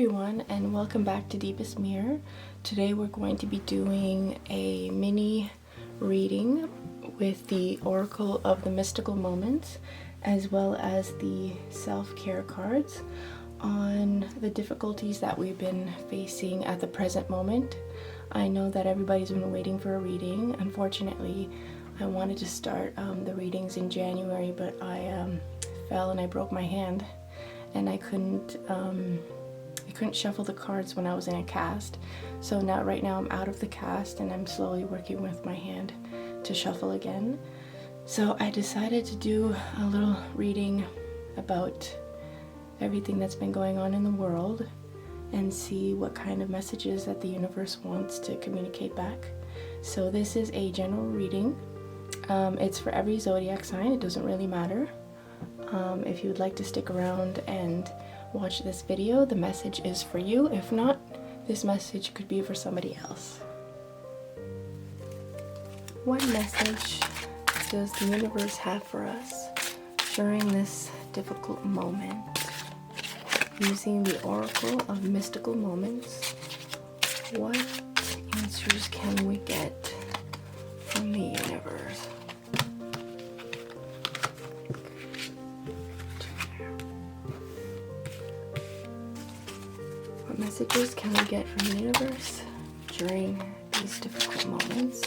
everyone, and welcome back to Deepest Mirror. Today we're going to be doing a mini reading with the Oracle of the Mystical Moments as well as the self-care cards on the difficulties that we've been facing at the present moment. I know that everybody's been waiting for a reading. Unfortunately, I wanted to start the readings in January, but I fell and I broke my hand and I couldn't shuffle the cards when I was in a cast. So right now I'm out of the cast and I'm slowly working with my hand to shuffle again. So I decided to do a little reading about everything that's been going on in the world and see what kind of messages that the universe wants to communicate back. So this is a general reading. It's for every zodiac sign. It doesn't really matter. If you would like to stick around and watch this video, the message is for you. If not, this message could be for somebody else. What message does the universe have for us during this difficult moment? Using the Oracle of Mystical Moments, what answers can we get from the universe? What messages can we get from the universe during these difficult moments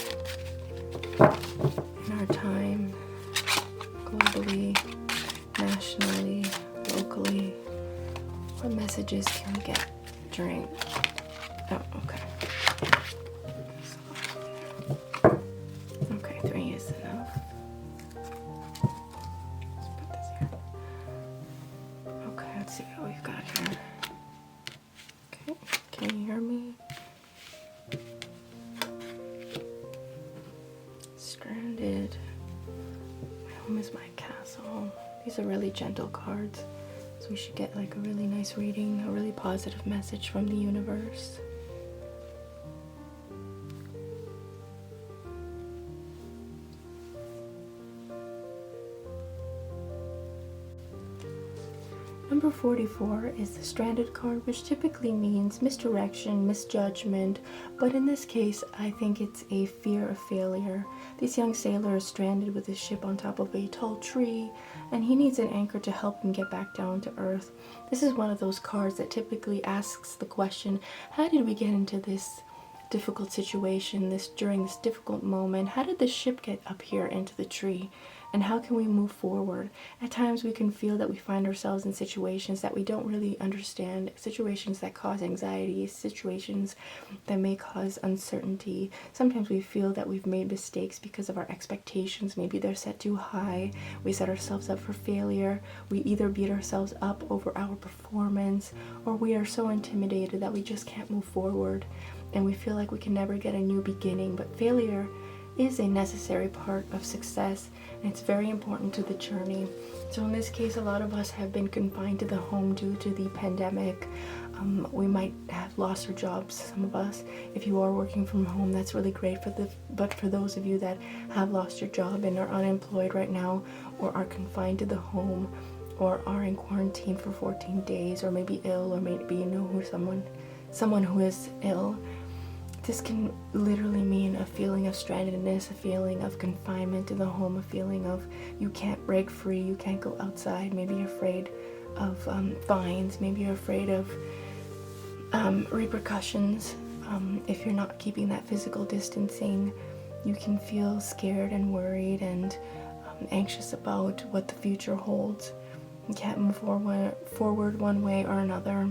in our time, globally, nationally, locally? What messages can we get during... Oh, okay. Okay, 3 is enough. Let's put this here. Okay, let's see what we've got here. Okay, can you hear me? Stranded. My home is my castle. These are really gentle cards. So we should get like a really nice reading, a really positive message from the universe. Number 44 is the stranded card, which typically means misdirection, misjudgment, but in this case I think it's a fear of failure. This young sailor is stranded with his ship on top of a tall tree, and he needs an anchor to help him get back down to earth. This is one of those cards that typically asks the question, how did we get into this difficult situation, during this difficult moment? How did the ship get up here into the tree? And how can we move forward? At times we can feel that we find ourselves in situations that we don't really understand, situations that cause anxiety, situations that may cause uncertainty. Sometimes we feel that we've made mistakes because of our expectations. Maybe they're set too high. We set ourselves up for failure. We either beat ourselves up over our performance, or we are so intimidated that we just can't move forward. And we feel like we can never get a new beginning. But failure is a necessary part of success, and it's very important to the journey. So in this case, a lot of us have been confined to the home due to the pandemic. We might have lost our jobs, some of us. If you are working from home, that's really great. But for those of you that have lost your job and are unemployed right now, or are confined to the home, or are in quarantine for 14 days, or maybe ill, or maybe you know someone who is ill, this can literally mean a feeling of strandedness, a feeling of confinement to the home, a feeling of you can't break free, you can't go outside. Maybe you're afraid of fines, maybe you're afraid of repercussions. If you're not keeping that physical distancing, you can feel scared and worried and anxious about what the future holds. You can't move forward one way or another.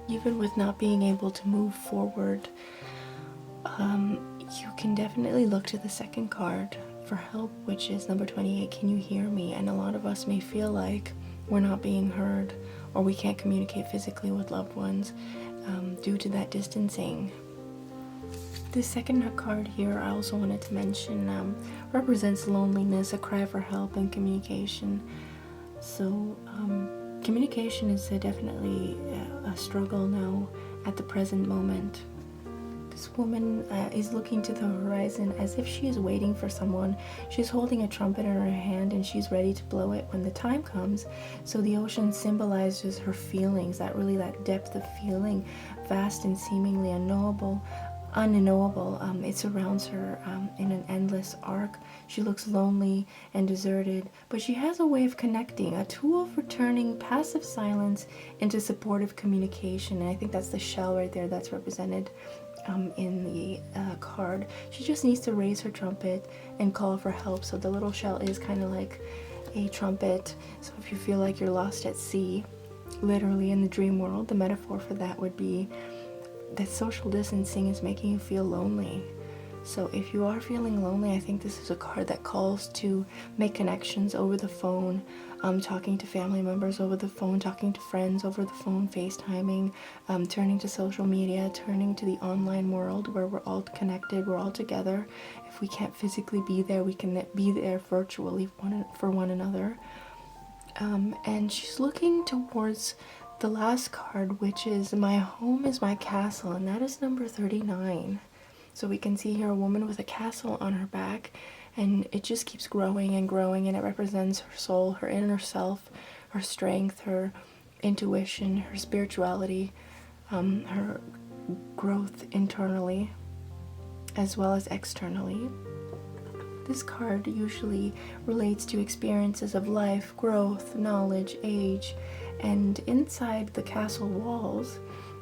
Even with not being able to move forward, you can definitely look to the second card for help, which is number 28, can you hear me? And a lot of us may feel like we're not being heard, or we can't communicate physically with loved ones due to that distancing. The second card here I also wanted to mention represents loneliness, a cry for help, and communication. So communication is definitely a struggle now at the present moment. This woman is looking to the horizon as if she is waiting for someone. She's holding a trumpet in her hand and she's ready to blow it when the time comes. So the ocean symbolizes her feelings, that depth of feeling, vast and seemingly unknowable. It surrounds her in an endless arc. She looks lonely and deserted, but she has a way of connecting, a tool for turning passive silence into supportive communication. And I think that's the shell right there that's represented in the card. She just needs to raise her trumpet and call for help. So the little shell is kind of like a trumpet. So if you feel like you're lost at sea, literally in the dream world, the metaphor for that would be that social distancing is making you feel lonely. So if you are feeling lonely, I think this is a card that calls to make connections over the phone, talking to family members over the phone, talking to friends over the phone, FaceTiming, turning to social media, turning to the online world where we're all connected, we're all together. If we can't physically be there, we can be there virtually for one another. And she's looking towards the last card, which is My Home is My Castle, and that is number 39. So we can see here a woman with a castle on her back, and it just keeps growing and growing, and it represents her soul, her inner self, her strength, her intuition, her spirituality, her growth internally as well as externally. This card usually relates to experiences of life, growth, knowledge, age, and inside the castle walls,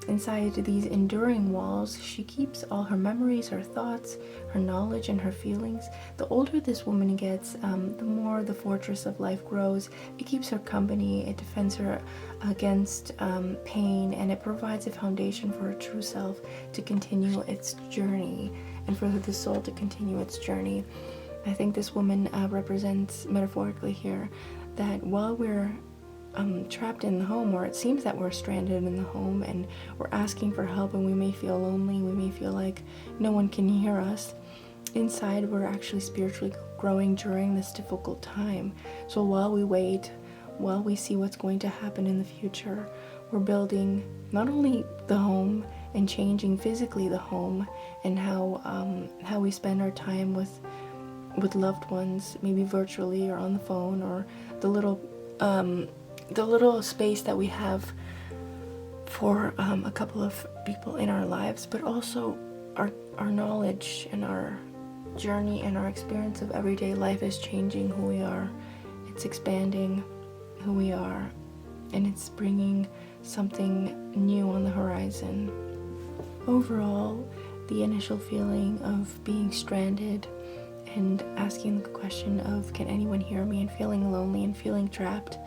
inside these enduring walls, she keeps all her memories, her thoughts, her knowledge, and her feelings. The older this woman gets, the more the fortress of life grows. It keeps her company, it defends her against pain, and it provides a foundation for her true self to continue its journey, and for the soul to continue its journey. I think this woman represents, metaphorically here, that while we're trapped in the home, or it seems that we're stranded in the home and we're asking for help, and we may feel lonely, we may feel like no one can hear us, inside we're actually spiritually growing during this difficult time. So while we wait, while we see what's going to happen in the future, we're building not only the home and changing physically the home and how we spend our time with loved ones, maybe virtually or on the phone, or the little space that we have for a couple of people in our lives, but also our knowledge and our journey and our experience of everyday life is changing who we are. It's expanding who we are, and it's bringing something new on the horizon. Overall, the initial feeling of being stranded and asking the question of, can anyone hear me, and feeling lonely and feeling trapped,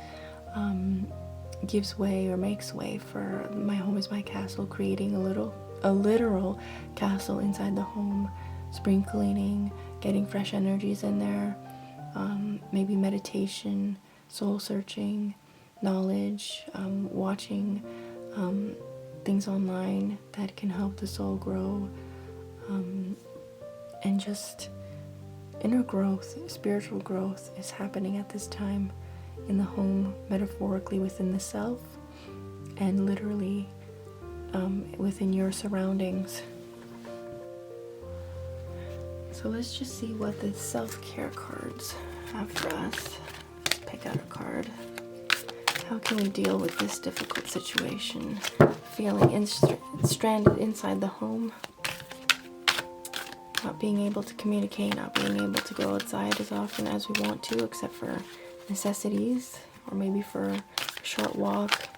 gives way or makes way for My Home is My Castle, creating a literal castle inside the home, spring cleaning, getting fresh energies in there, maybe meditation, soul searching, knowledge, watching things online that can help the soul grow, and just inner growth, spiritual growth is happening at this time in the home, metaphorically within the self, and literally within your surroundings. So let's just see what the self-care cards have for us. Let's pick out a card. How can we deal with this difficult situation? Feeling stranded inside the home, not being able to communicate, not being able to go outside as often as we want to, except for necessities, or maybe for a short walk.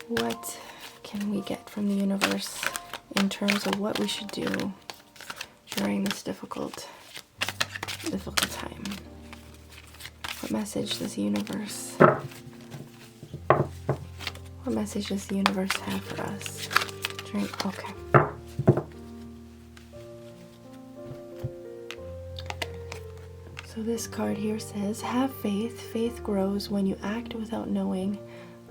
What can we get from the universe in terms of what we should do during this difficult time? What message does the universe have for us during, okay. So this card here says, have faith. Faith grows when you act without knowing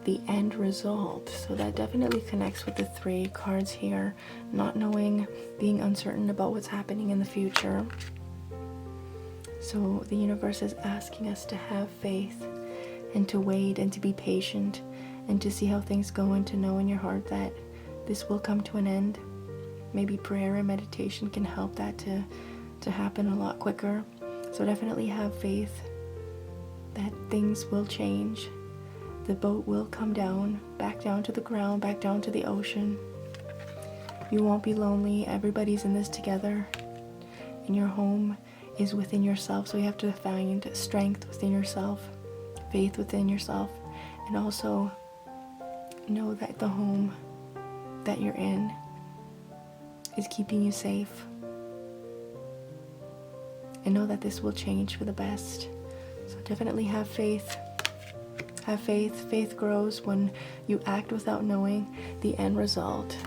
the end result. So that definitely connects with the 3 cards here. Not knowing, being uncertain about what's happening in the future. So the universe is asking us to have faith and to wait and to be patient and to see how things go, and to know in your heart that this will come to an end. maybe prayer and meditation can help that to happen a lot quicker. So definitely have faith that things will change. The boat will come down, back down to the ground, back down to the ocean. You won't be lonely. Everybody's in this together. And your home is within yourself. So you have to find strength within yourself, faith within yourself, and also know that the home that you're in is keeping you safe. And know that this will change for the best. So definitely have faith. Have faith. Faith grows when you act without knowing the end result.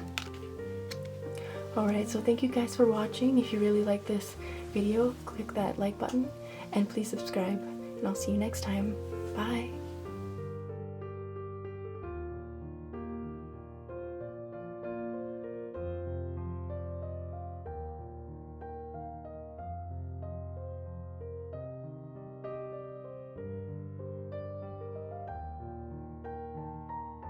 Alright, so thank you guys for watching. If you really like this video, click that like button and please subscribe. And I'll see you next time. Bye.